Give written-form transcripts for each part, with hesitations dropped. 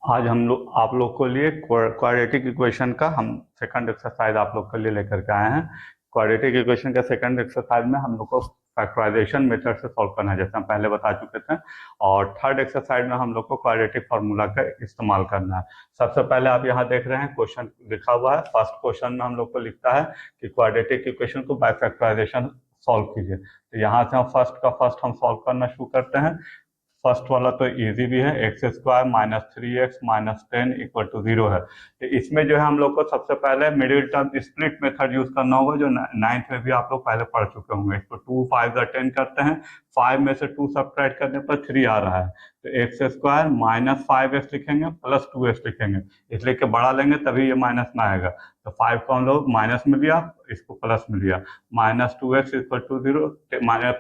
आज हम लोग आप लोग को लिए क्वाड्रेटिक इक्वेशन का हम सेकंड एक्सरसाइज आप लोग के लिए लेकर के आए हैं। क्वाड्रेटिक इक्वेशन का सेकंड एक्सरसाइज में हम लोग को फैक्टराइजेशन मेथड से सॉल्व करना है, जैसे हम पहले बता चुके थे। और थर्ड एक्सरसाइज में हम लोग को क्वाड्रेटिक फार्मूला का इस्तेमाल करना है। सबसे पहले आप यहाँ देख रहे हैं क्वेश्चन लिखा हुआ है। फर्स्ट क्वेश्चन में हम लोग को लिखता है कि क्वाड्रेटिक इक्वेशन को बाय फैक्टराइजेशन सॉल्व कीजिए। तो यहाँ से हम फर्स्ट हम सॉल्व करना शुरू करते हैं। फर्स्ट वाला तो इजी भी है, x square minus 3x minus 10 equal to 0 है। तो इसमें जो है हम लोग को सबसे पहले middle term split method use करना होगा, जो नाइन्थ में भी आप लोग पहले पढ़ चुके होंगे। इसको 2 5 10 करते हैं। 5 में से 2 सब्ट्रैक्ट करने पर 3 आ रहा है, तो एक्स स्क्वायर माइनस 5x लिखेंगे प्लस 2x लिखेंगे, इसलिए कि बड़ा लेंगे तभी ये माइनस में आएगा। तो 5 को हम लोग माइनस में लिया, इसको प्लस में लिया। Minus 2x equal to 0,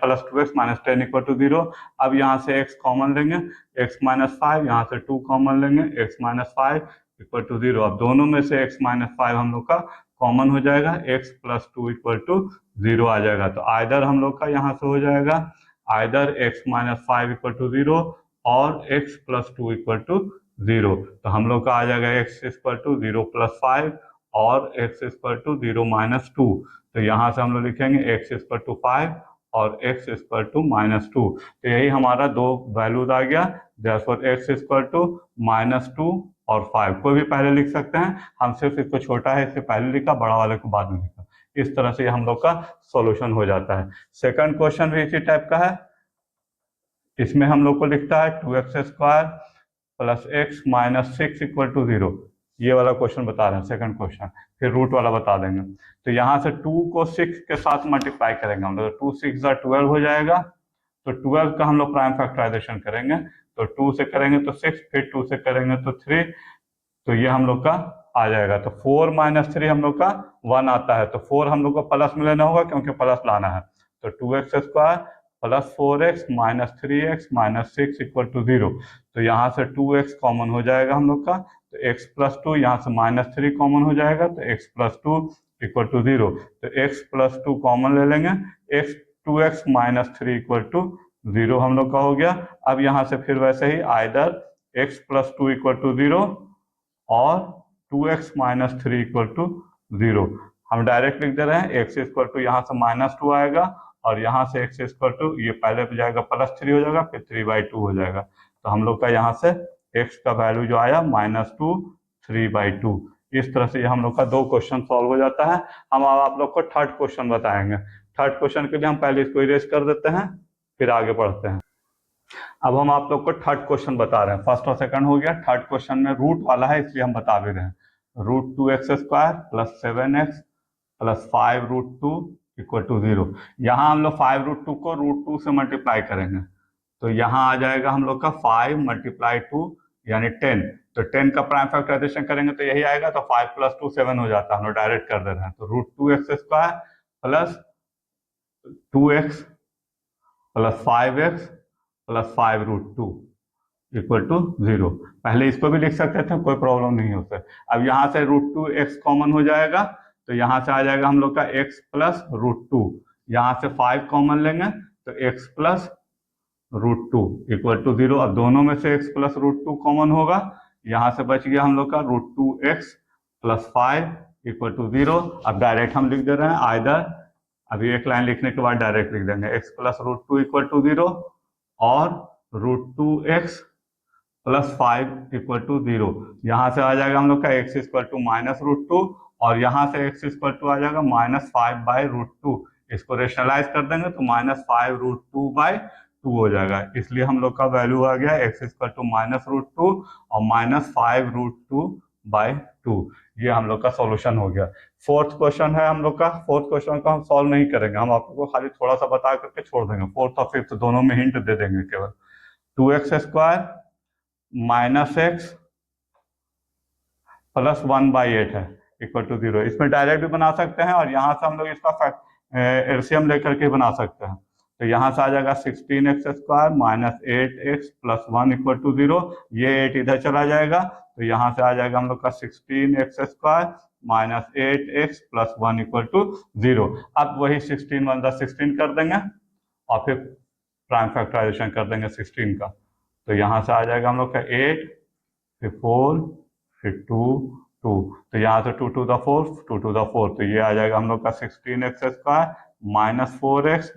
plus 2x minus 10 equal to 0। अब यहाँ से x कॉमन लेंगे, x माइनस 5, यहाँ से 2 कॉमन लेंगे, x माइनस 5 इक्वल टू 0। अब दोनों में से x माइनस 5 हम लोग का कॉमन हो जाएगा, x प्लस 2 इक्वल टू 0 आ जाएगा। तो आइदर हम लोग का यहाँ से हो जाएगा either x minus 5 equal to 0 और x प्लस 2 इक्वल टू 0। तो हम लोग का आ जाएगा x इक्वल टू 0 प्लस 5 और x इक्वल टू 0 माइनस 2। तो यहाँ से हम लोग लिखेंगे x इक्वल टू 5 और x इक्वल टू माइनस 2। तो यही हमारा दो वैल्यूज आ गया। Therefore x equal to minus 2 और 5। कोई भी पहले लिख सकते हैं, हम सिर्फ इसको छोटा है इससे पहले लिखा, बड़ा वाले को बाद में लिखा। इस तरह से हम लोग का सॉल्यूशन हो जाता है। सेकंड क्वेश्चन भी इसी टाइप का है। इसमें हम लोग को लिखता है 2x square plus x minus 6 equal to 0। ये वाला क्वेश्चन बता रहे हैं, सेकंड क्वेश्चन। फिर रूट वाला बता देंगे। तो यहाँ से 2 को 6 के साथ मल्टीप्लाई करेंगे हम लोग, 2 6 12 हो जाएगा। तो 12 का हम लोग प्राइम फैक्टराइजेशन करेंगे। तो 2 से करेंगे तो 6, फिर 2 से करेंगे तो 3। तो ये हम लोग का आ जाएगा। तो 4 माइनस 3 हम लोग का 1 आता है। तो 4 हम लोग को प्लस में लेना होगा क्योंकि प्लस लाना है। तो 2x square plus 4x minus 3x minus 6 equal to 0। तो यहाँ से 2x कॉमन हो जाएगा हम लोग का। तो x प्लस 2, यहाँ से माइनस 3 कॉमन हो जाएगा, तो x प्लस 2 इक्वल टू 0। तो x प्लस 2 कॉमन ले लेंगे, x 2x minus 3 equal to 0 हम लोग का हो गया। अब यहाँ से फिर वैसे ही either x plus 2 equal to 0 और 2x माइनस 3 इक्वल टू 0। हम डायरेक्ट लिख दे रहे हैं, x इक्वल टू यहाँ से माइनस 2 आएगा और यहाँ से x इक्वल टू ये पहले पे जाएगा प्लस 3 हो जाएगा, फिर 3/2 हो जाएगा। तो हम लोग का यहाँ से x का वैल्यू जो आया -2 3/2। इस तरह से हम लोग का दो क्वेश्चन सॉल्व हो जाता है। हम अब आप लोग को थर्ड क्वेश्चन बताएंगे। थर्ड क्वेश्चन के लिए हम पहले इसको इरेज कर देते हैं, फिर आगे बढ़ते हैं। अब हम आप लोग को थर्ड क्वेश्चन बता रहे हैं। फर्स्ट और सेकंड हो गया, थर्ड क्वेश्चन में रूट वाला है इसलिए हम बता भी रहे हैं। √2x² plus 7x plus 5√2 equal to 0। यहाँ हम लोग 5√2 को √2 से मल्टीप्लाई करेंगे। तो यहाँ आ जाएगा हम लोग का 5 मल्टीप्लाई 2 यानी 10। तो 10 का प्राइम फैक्टराइजेशन करेंगे तो यही आएगा। तो 5 प्लस 2 7 हो जाता है, हम लोग डायरेक्ट कर दे रहे हैं। तो √2x² plus 2x plus 5x plus 5√2 equal to 0। पहले इसको भी लिख सकते थे, कोई प्रॉब्लम नहीं होता। अब यहाँ से √2x कॉमन हो जाएगा, तो यहाँ से आ जाएगा हम लोग का x प्लस √2। यहाँ से 5 कॉमन लेंगे तो x प्लस √2 इक्वल टू 0। अब दोनों में से x प्लस √2 कॉमन होगा, यहाँ से बच गया हम लोग का √2x प्लस 5 इक्वल टू 0। अब डायरेक्ट हम लिख दे रहे हैं आइदर, अभी एक लाइन लिखने के बाद डायरेक्ट लिख देंगे x प्लस √2 इक्वल टू 0 और √2x प्लस 5 इक्वल टू 0। यहाँ से आ जाएगा हम लोग का x इक्वल टू -√2 और यहाँ से x इक्वल टू आ जाएगा -5/√2। इसको रेशनलाइज कर देंगे तो -5√2/2 हो जाएगा। इसलिए हम लोग का वैल्यू आ गया x इक्वल टू -√2 और -5√2/2। ये हम लोग का सॉल्यूशन हो गया। फोर्थ क्वेश्चन है हम लोग का। फोर्थ क्वेश्चन को हम सॉल्व नहीं करेंगे, हम आपको खाली थोड़ा सा बता करके छोड़ देंगे। फोर्थ और फिफ्थ दोनों में हिंट दे देंगे केवल। 2x² माइनस एक्स प्लस 1/8 है इक्वल टू 0। इसमें डायरेक्ट भी बना सकते हैं और यहाँ से हम लोग इसका एलसीएम लेकर के बना सकते हैं। तो यहाँ से आ जाएगा 16x² minus 8x plus 1 equal to 0। ये 8 इधर चला जाएगा, तो यहाँ से आ जाएगा हम लोग का 16x² minus 8x plus 1 equal to 0। अब वही 16 1 16 कर देंगे और फिर प्राइम फैक्टराइजेशन कर देंगे 16 का। तो यहाँ से आ जाएगा हम लोग का 8, फिर 4, फिर 2, 2, तो यहाँ से 2 to the 4, 2 to the 4, तो ये आ जाएगा हम लोग का 16x² -4x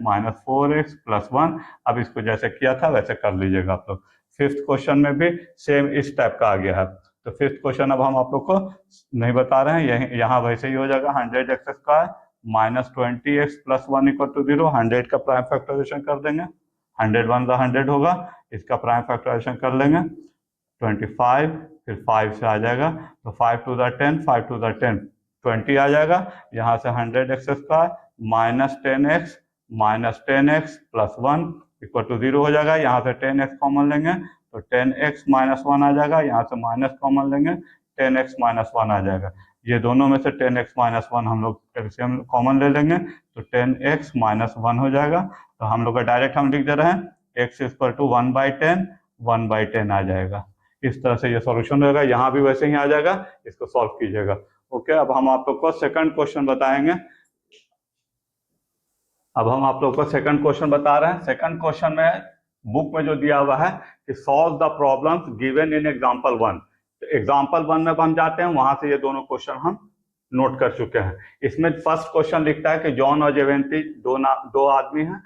प्लस 1। अब इसको जैसे किया था वैसे कर लीजिएगा आप लोग। फिफ्थ क्वेश्चन में भी सेम इस टाइप का आ गया है। तो फिफ्थ क्वेश्चन अब हम आप लोग को नहीं बता रहे हैं, यहाँ वैसे ही हो जाएगा 100x² -20x प्लस 1 = 0। 100 का प्राइम फैक्टराइजेशन कर देंगे, 100 1 100 होगा, इसका प्राइम फैक्टराइजेशन कर लेंगे 25, फिर 5 से आ जाएगा, तो 5 to the 10, 5 to the 10 20 आ जाएगा। यहाँ से 100x² -10x प्लस 1 = 0 हो जाएगा। यहाँ से 10x कॉमन लेंगे तो 10x - 1 आ जाएगा, यहाँ से माइनस कॉमन लेंगे 10x - 1 आ जाएगा। ये दोनों में से 10x - 1 हम लोग एलसीएम कॉमन ले लेंगे तो 10x - 1 हो जाएगा। तो हम लोग का डायरेक्ट हम लिख दे रहे हैं x = 1/10, 1/10 आ जाएगा। इस तरह से ये सॉल्यूशन रहेगा, यहाँ भी वैसे ही आ जाएगा, इसको सॉल्व कीजिएगा। ओके, अब हम आप लोग को सेकंड क्वेश्चन बताएंगे। अब हम आप लोग को सेकंड क्वेश्चन बता रहे हैं। सेकंड क्वेश्चन में बुक में जो दिया हुआ है कि solve the problems given in example 1। तो एग्जांपल 1 में हम जाते हैं, वहां से ये दोनों क्वेश्चन हम नोट कर चुके हैं। इसमें फर्स्ट क्वेश्चन लिखता है कि जॉन और जेवेंटी दो आदमी हैं,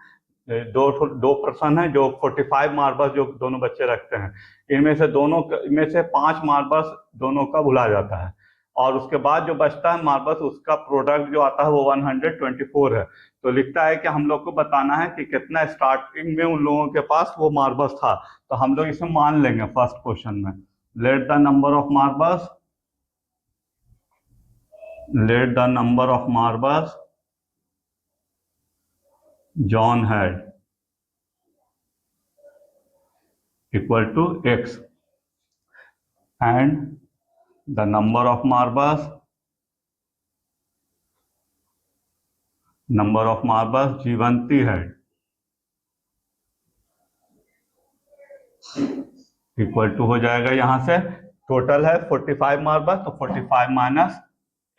दो पर्सन है जो 45 मार्बल्स जो दोनों बच्चे रखते हैं। इनमें से दोनों में से 5 मार्बल्स दोनों का भुला जाता है और उसके बाद जो बचता है मार्बल्स, उसका प्रोडक्ट जो आता है वो 124 है। तो लिखता है कि हम लोग को बताना है कि कितना स्टार्टिंग में उन लोगों के पास वो मार्बल्स था। तो हम लोग इसे मान लेंगे फर्स्ट क्वेश्चन में, late the number of marbles John had equal to x and the number of marbles Jivanti had equal to हो जाएगा। यहां से टोटल है 45 मार्बल, तो 45 माइनस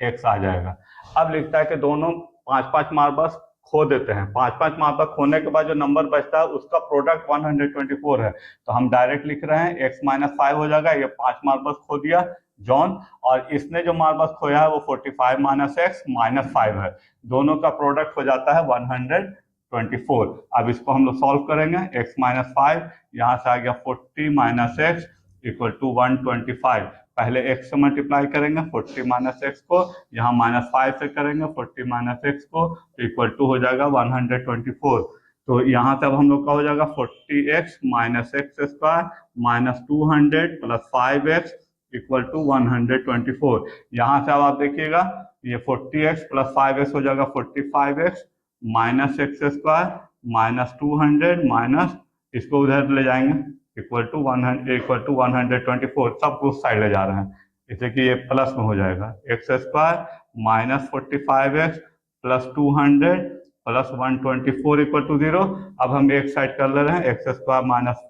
x आ जाएगा। अब लिखता है कि दोनों 5-5 मार्बल्स खो देते हैं। 5-5 मार्बल खोने के बाद जो नंबर बचता है उसका प्रोडक्ट 124 है। तो हम डायरेक्ट लिख रहे हैं x - 5 हो जाएगा। ये 5 मार्बल्स खो दिया जॉन, और इसने जो मार्बल्स खोया है वो 45 - x - 5 है। दोनों का प्रोडक्ट हो जाता है 124। अब इसको हम लोग सॉल्व करेंगे। x - 5 यहाँ से आ गया 40 - x = 125। पहले x से मल्टीप्लाई करेंगे 40 - x को, यहाँ -5 से करेंगे 40 - x को, तो इक्वल टू हो जाएगा 124। तो यहाँ से अब हम लोग का हो जाएगा 40x - x² - 200 प्लस 5x = 124। यहाँ से अब आप देखिएगा ये 40x प्लस 5x हो जाएगा 45x - x² - 200 माइनस इसको उधर ले जाएंगे इक्वल टू 124। सब उस साइड ले जा रहे हैं, इसे कि ये प्लस में हो जाएगा x² - 45x प्लस 200 प्लस 124 = 0। अब हम एक साइड कर ले रहे हैं x² -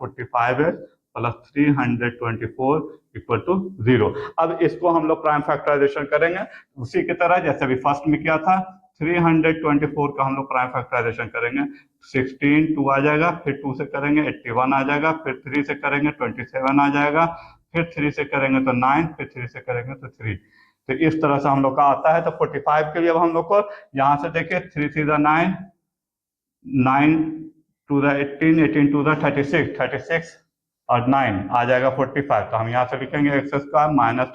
45x प्लस 324 = 0। अब इसको हम लोग प्राइम फैक्टराइजेशन करेंगे उसी की तरह जैसे अभी फर्स्ट में किया था। 324 का हम लोग प्राइम फैक्टराइजेशन करेंगे। 16 2 आ जाएगा, फिर 2 से करेंगे 81 आ जाएगा, फिर 3 से करेंगे 27 आ जाएगा, फिर 3 से करेंगे तो 9, फिर 3 से करेंगे तो 3। तो इस तरह से हम लोग का आता है। तो 45 के लिए अब हम लोग को यहाँ से देखिए 3 3 9, 9 2 18, 18 2 36, 36 और 9 आ जाएगा 45। तो हम यहाँ से लिखेंगे x² -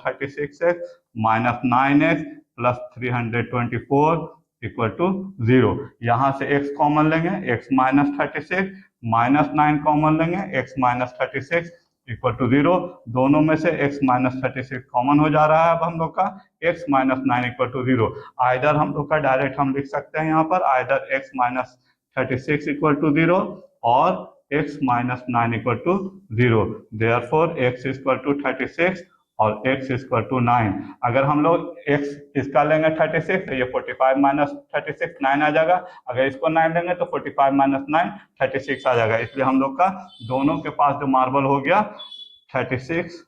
36x - 9x प्लस 324 = 0। यहाँ से x कॉमन लेंगे, x - 36 - 9 कॉमन लेंगे, x - 36 = 0। दोनों में से x - 36 कॉमन हो जा रहा है। अब हम लोग का x - 9 = 0। आइदर हम लोग का डायरेक्ट हम लिख सकते हैं यहाँ पर, आइदर x - 36 = 0 और x - 9 = 0। Therefore x = 36 और x = 9। अगर हम लोग x इसका लेंगे 36 तो ये 45 - 36 9 आ जाएगा। अगर इसको 9 लेंगे तो 45 - 9 36 आ जाएगा। इसलिए हम लोग का दोनों के पास जो मार्बल हो गया 36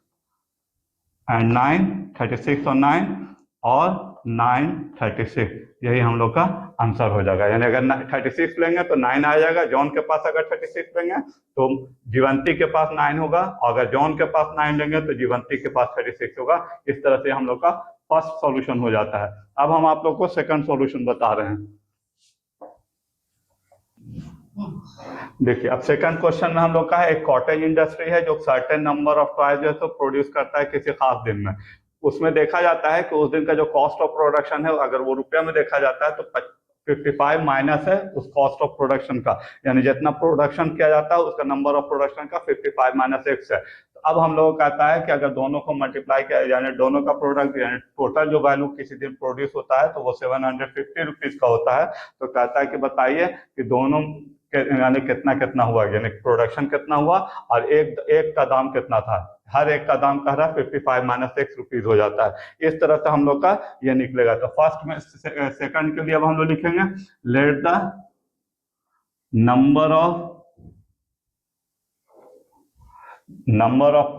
एंड 9, 36 और 9 और 9 36, यही हम लोग का आंसर हो जाएगा। यानी अगर 36 लेंगे तो 9 आ जाएगा। जॉन के पास अगर 36 लेंगे तो जीवंती के पास 9 होगा, और अगर जॉन के पास 9 लेंगे तो जीवंती के पास 36 होगा। इस तरह से हम लोग का फर्स्ट सॉल्यूशन हो जाता है। अब हम आप लोग को सेकंड सॉल्यूशन बता रहे हैं। देखिए, अब सेकंड क्वेश्चन में हम लोग का है, एक कॉटेज इंडस्ट्री है जो सर्टेन नंबर ऑफ टॉयज जो है तो प्रोड्यूस करता है किसी खास दिन में। उसमें देखा जाता है कि उस दिन का जो कॉस्ट ऑफ प्रोडक्शन है, अगर वो रुपया में देखा जाता है तो 55 माइनस है उस कॉस्ट ऑफ प्रोडक्शन का, यानी जितना प्रोडक्शन किया जाता है उसका नंबर ऑफ प्रोडक्शन का 55 माइनस एक्स है। तो अब हम लोग कहता है कि अगर दोनों को मल्टीप्लाई किया, यानी दोनों का प्रोडक्ट, यानी टोटल जो वैल्यू किसी दिन प्रोड्यूस होता है तो वो 750 रुपीज का होता है। तो कहता है कि बताइए कि दोनों यानी कितना कितना हुआ, यानी प्रोडक्शन कितना हुआ और एक एक का दाम कितना था। हर एक का दाम कह रहा है 55 माइनस एक्स रुपीज हो जाता है। इस तरह से हम लोग का ये निकलेगा। तो फर्स्ट में सेकंड के लिए अब हम लोग लिखेंगे, let the number of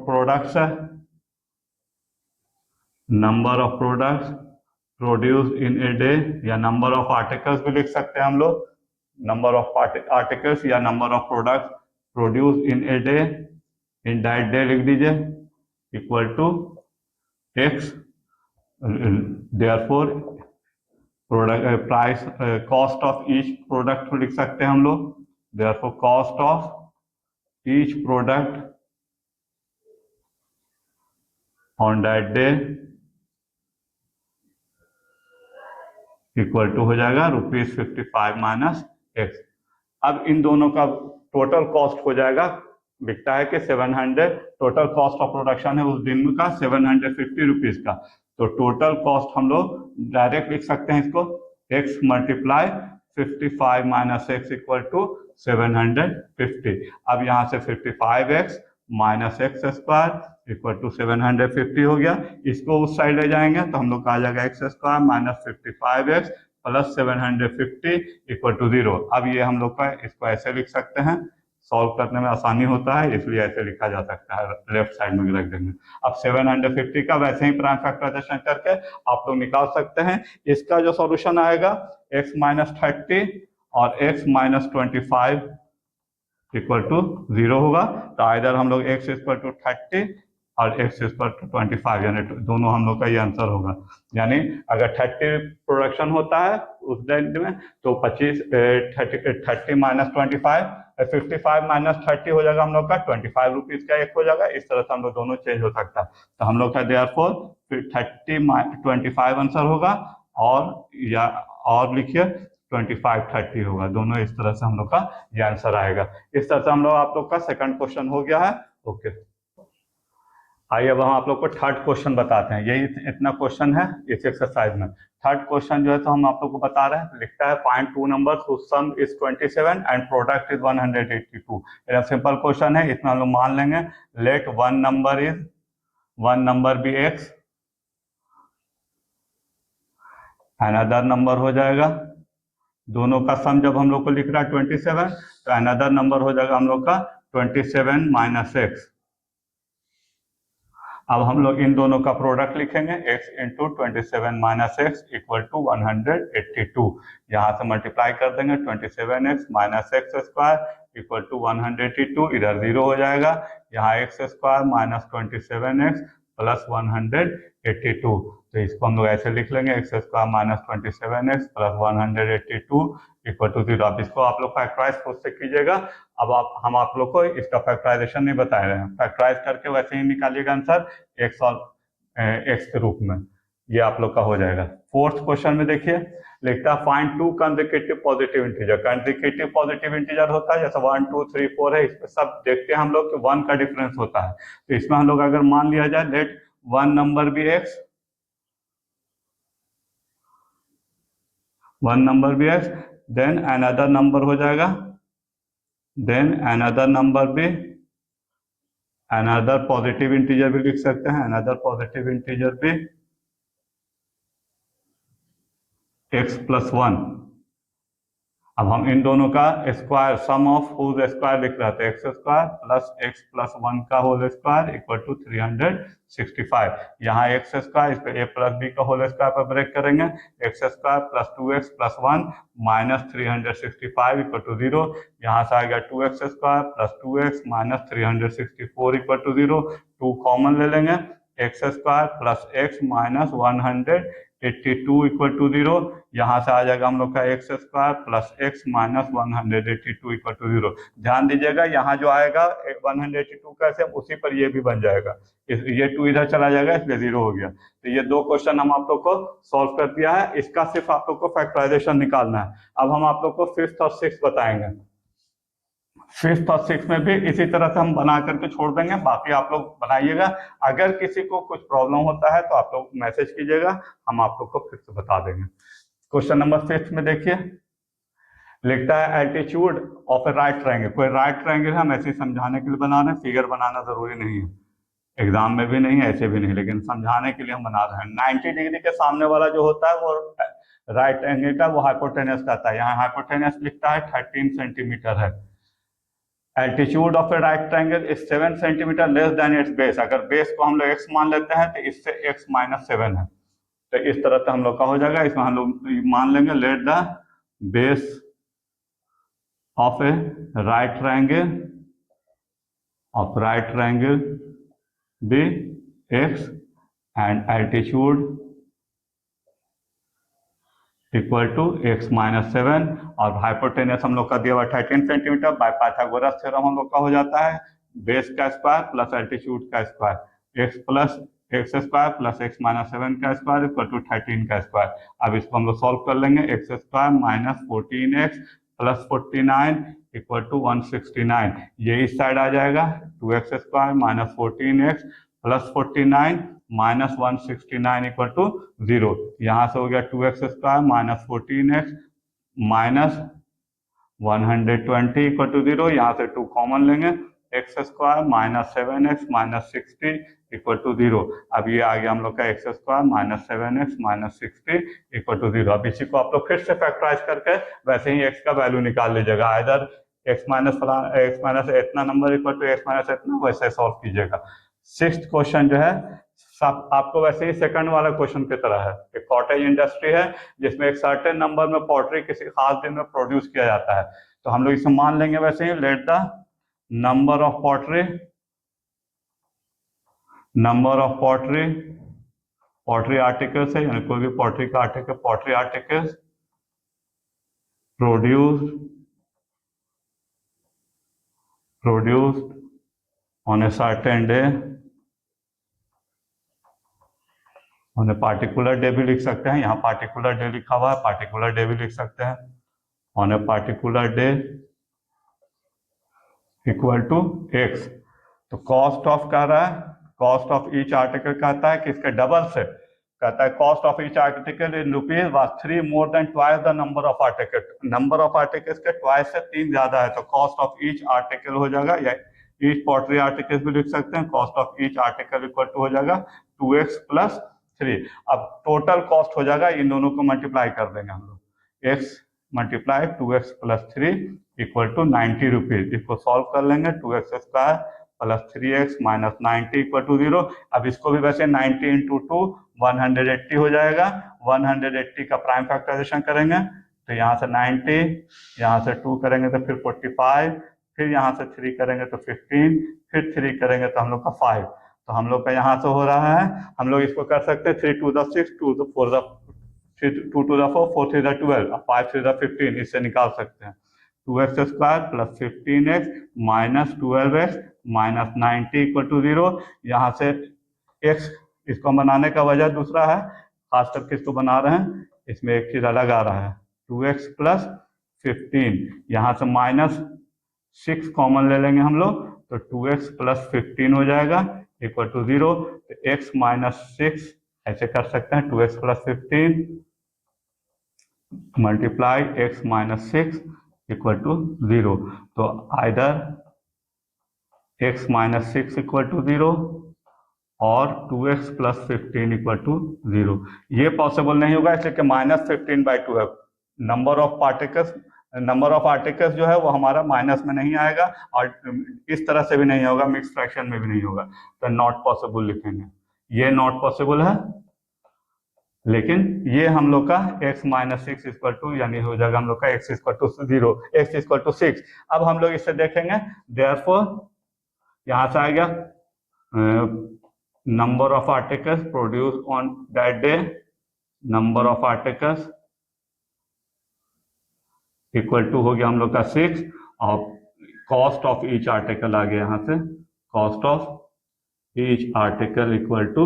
products produce in a day, या नंबर ऑफ आर्टिकल्स भी लिख सकते हैं हम लोग, नंबर ऑफ आर्टिकल्स या number of products produce in a day, in that day लिख दीजिए, equal to x. Therefore product price cost of each product लिख सकते हैं हम लोग, therefore cost of each product on that day equal to हो जाएगा ₹55 माइनस एक्स। अब इन दोनों का टोटल कॉस्ट हो जाएगा, बिकता है कि 700, टोटल कॉस्ट ऑफ प्रोडक्शन है उस दिन का 750 रुपीज का। तो टोटल कॉस्ट हम लोग डायरेक्ट लिख सकते हैं इसको, x multiply 55 minus x equal to 750। अब यहाँ से 55x minus x square equal to 750 हो गया। इसको उस साइड ले जाएंगे तो हम लोग का आ जाएगा x square minus 55x plus 750 equal to 0। अब ये हम लोग का इसको ऐसे लिख सकते हैं, सॉल्व करने में आसानी होता है इसलिए ऐसे लिखा जा सकता है, लेफ्ट साइड में रख देंगे। अब 750 का वैसे ही प्राइम फैक्टराइजेशन करके आप लोग निकाल सकते हैं। इसका जो सॉल्यूशन आएगा x माइनस 30 और x माइनस 25 इक्वल टू 0 होगा। तो इधर हम लोग x इक्वल टू 30 और x इक्वल टू 25, यानी दोनों हम लोग का ये आंसर होगा। यानी अगर 30 प्रोडक्शन होता है उस दिन में तो 30 माइनस 25, 55 माइनस 30 हो जाएगा हम लोग का 25 रुपीज का एक हो जाएगा। इस तरह से हम लोग दोनों चेंज हो सकता है। तो हम लोग का देयरफॉर 30-25 आंसर होगा, और लिखिए 25-30 होगा। दोनों इस तरह से हम लोग का ये आंसर आएगा। इस तरह से हम लोग आप लोग का सेकंड क्वेश्चन हो गया है। ओके, आइए अब हम आप लोग को थर्ड क्वेश्चन बताते हैं। यही इतना क्वेश्चन है इस एक्सरसाइज में। थर्ड क्वेश्चन जो है तो हम आप लोग को बता रहे हैं, लिखता है find two numbers whose sum is 27 and product is 182। ये सिंपल क्वेश्चन है, इसमें हम लोग मान लेंगे let one number be x, another number हो जाएगा, दोनों का सम जब हम लोग को लिख रहा है 27 तो अनदर नंबर हो जाएगा हम लोग का 27 माइनस एक्स। अब हम लोग इन दोनों का प्रोडक्ट लिखेंगे, x into 27 minus x equal to 182। यहाँ से मल्टीप्लाई कर देंगे 27x minus x square equal to 182, इधर 0 हो जाएगा। यहाँ x square minus 27x plus 182। तो इसको हम लोग ऐसे लिख लेंगे, x square minus 27x plus 182 equal to 0। अब इसको आप लोग फैक्टराइज खुद से कीजिएगा। अब हम आप लोग को इसका फैक्टराइजेशन नहीं बता रहे हैं, फैक्टराइज करके वैसे ही निकालिएगा आंसर एक्स और एक्स के रूप में, ये आप लोग का हो जाएगा। फोर्थ क्वेश्चन में देखिए, लिखता है find to consecutive positive integer. Consecutive positive integer होता है जैसे 1 2 3 4 है, इसमें सब देखते हैं हम लोग कि 1 का डिफरेंस होता है। तो इसमें हम लोग अगर मान लिया जाए let one number be x, then another number हो जाएगा, देन अनदर नंबर भी, अनदर पॉजिटिव इंटीजर भी लिख सकते हैं, अनदर पॉजिटिव इंटीजर भी x प्लस 1। अब हम इन दोनों का square, sum of whose square लिख रहे थे, x square plus x plus 1 का होल स्क्वायर इक्वल टू 365। यहाँ एक्स स्क्वायर, इस पे ए प्लस बी का होल स्क्वायर पर ब्रेक करेंगे, x square plus 2x plus 1 minus 365 equal to 0। यहाँ से आ गया 2x square plus 2x minus 364 equal to 0। 2 common ले लेंगे, x square plus x minus 182 equal to 0। यहाँ से आ जाएगा हम लोग का x square plus x minus 182 equal to 0। ध्यान दीजिएगा यहाँ जो आएगा 182 का सेम उसी पर ये भी बन जाएगा, ये 2 इधर चला जाएगा इसलिए 0 हो गया। तो ये 2 क्वेश्चन हम आप लोग को सॉल्व कर दिया है। इसका सिर्फ आप लोग को फैक्टराइजेशन निकालना है। अब हम आप लोग को 5th और 6th बताएंगे। 5th और 6th में भी इसी तरह से हम बना करके छोड़ देंगे, बाकी आप लोग बनाइएगा। अगर किसी को कुछ प्रॉब्लम होता है तो आप लोग मैसेज कीजिएगा, हम आप लोग को फिर से बता देंगे। क्वेश्चन नंबर 5th में देखिए, लिखता है altitude of a right triangle. कोई राइट ट्रायंगल हम ऐसे समझाने के लिए बना रहे हैं, फिगर बनाना जरूरी नहीं है, एग्जाम में भी नहीं ऐसे भी नहीं, लेकिन समझाने के लिए हम बना रहे हैं। 90 डिग्री के सामने वाला जो होता है वो राइट एंगल का वो हाइपोटेनस कहता है। यहाँ हाइपोटेनस लिखता है 13 सेंटीमीटर है। Altitude of a right triangle is 7 centimetre less than it's base. अगर बेस को हम लोग x मान लेते हैं तो इससे x माइनस 7 है, तो इस तरह से हम लोग का हो जाएगा। इसमें हम लोग मान लेंगे let the base of a right triangle be x and altitude equal to x minus 7, और हाइपोटेनस हम लोग का दिया हुआ 13 सेंटीमीटर। बाय पाइथागोरस थ्योरम हम लोग का हो जाता है बेस का स्क्वायर प्लस एल्टीट्यूड का square, x plus x square plus x minus 7 का स्क्वायर इक्वल टू 13 का स्क्वायर। अब इसको हम लोग सॉल्व कर लेंगे, x square minus 14x plus 49 equal to 169। ये इस साइड आ जाएगा, 2x square minus 14x plus 49 minus 169 equal to 0। यहाँ से हो गया 2x square minus 14x minus 120 equal to 0। यहाँ से 2 कॉमन लेंगे, x square minus 7x minus 60 equal to 0। अब ये आ गया हम लोग का x square minus 7x minus 60 equal to 0। अब इसी को आप लोग फिर से फैक्टराइज करके वैसे ही x का वैल्यू निकाल लीजिएगा, इधर x माइनस इतना number equal to x minus इतना, वैसे सॉल्व कीजिएगा। 6th क्वेश्चन जो है सब आपको वैसे ही सेकंड वाला क्वेश्चन की तरह है। एक कॉटेज इंडस्ट्री है जिसमें एक सर्टेन नंबर में पोल्ट्री किसी खास दिन में प्रोड्यूस किया जाता है, तो हम लोग इसे मान लेंगे वैसे ही let the number of poultry articles है, यानी कोई भी पोल्ट्री का article, poultry articles produced on a certain day, on a particular day भी लिख सकते हैं, यहाँ पार्टिकुलर डे लिखा हुआ है, पार्टिकुलर डे भी लिख सकते हैं, on a particular day equal to x। तो कॉस्ट ऑफ कह रहा है, कॉस्ट ऑफ ईच आर्टिकल कहता है कि इसके डबल से, कहता है cost of each article in rupees was 3 more than twice the number of article. Number of articles के ट्वाइस से 3 ज्यादा है, तो कॉस्ट ऑफ ईच आर्टिकल हो जाएगा, या ईच पोल्ट्री आर्टिकल भी लिख सकते हैं, cost of each article equal to हो जाएगा 2x प्लस 3। अब टोटल कॉस्ट हो जाएगा, इन दोनों को मल्टीप्लाई कर देंगे हम लोग, x multiply 2x plus 3 equal to 90 rupees. इसको सॉल्व कर लेंगे, 2x square plus 3x minus 90 equal to 0। अब इसको भी वैसे 90 इंटू 2 180 हो जाएगा, 180 का प्राइम फैक्टराइजेशन करेंगे तो यहाँ से 90, यहाँ से 2 करेंगे तो फिर 45, फिर यहाँ से 3 करेंगे तो 15, फिर 3 करेंगे तो हम लोग का 5। तो हम लोग का यहाँ से हो रहा है, हम लोग इसको कर सकते हैं 3 to the 6, 2 to 4, 2 to the 4, 4 to the 12, 5 to the 15, इससे निकाल सकते हैं। 2x square plus 15x minus 12x minus 90 equal to 0। यहाँ से x इसको बनाने का वजह दूसरा है, खास करके इसको बना रहे हैं, इसमें एक चीज अलग आ रहा है, 2x प्लस 15, यहाँ से माइनस 6 कॉमन ले लेंगे हम लोग, तो 2x प्लस 15 हो जाएगा इक्वल टू 0। तो x माइनस 6 ऐसे कर सकते हैं, 2x plus 15 multiply x minus 6 equal to 0। तो either x minus 6 equal to 0 और 2x प्लस 15 इक्वल टू 0। ये पॉसिबल नहीं होगा, इसलिए कि माइनस 15 बाई 2 है, number of particles number of articles जो है वो हमारा माइनस में नहीं आएगा और इस तरह से भी नहीं होगा, मिक्स फ्रैक्शन में भी नहीं होगा, तो नॉट पॉसिबल लिखेंगे। ये नॉट पॉसिबल है, लेकिन ये हम लोग का x minus six equal to, यानी हो जाएगा हम लोग का x equal to 0, x equal to 6। अब हम लोग इससे देखेंगे, देयरफॉर यहां से आ गया number of articles produce on that day, number of articles equal to हो गया हम लोग का 6, और कॉस्ट ऑफ ईच आर्टिकल आ गया, यहां से cost of each article equal to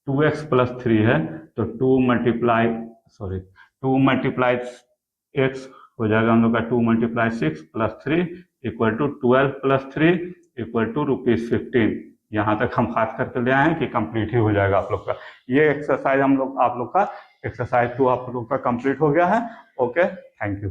2x plus 3 है, तो 2 मल्टीप्लाई x हो जाएगा हम लोग का 2 multiply 6 plus 3 equal to 12 plus 3 equal to ₹15। यहाँ तक हम खास करके ले आए हैं कि कंप्लीट ही हो जाएगा आप लोग का। ये एक्सरसाइज आप लोग का एक्सरसाइज 2 आप लोग का कंप्लीट हो गया है। Okay, thank you.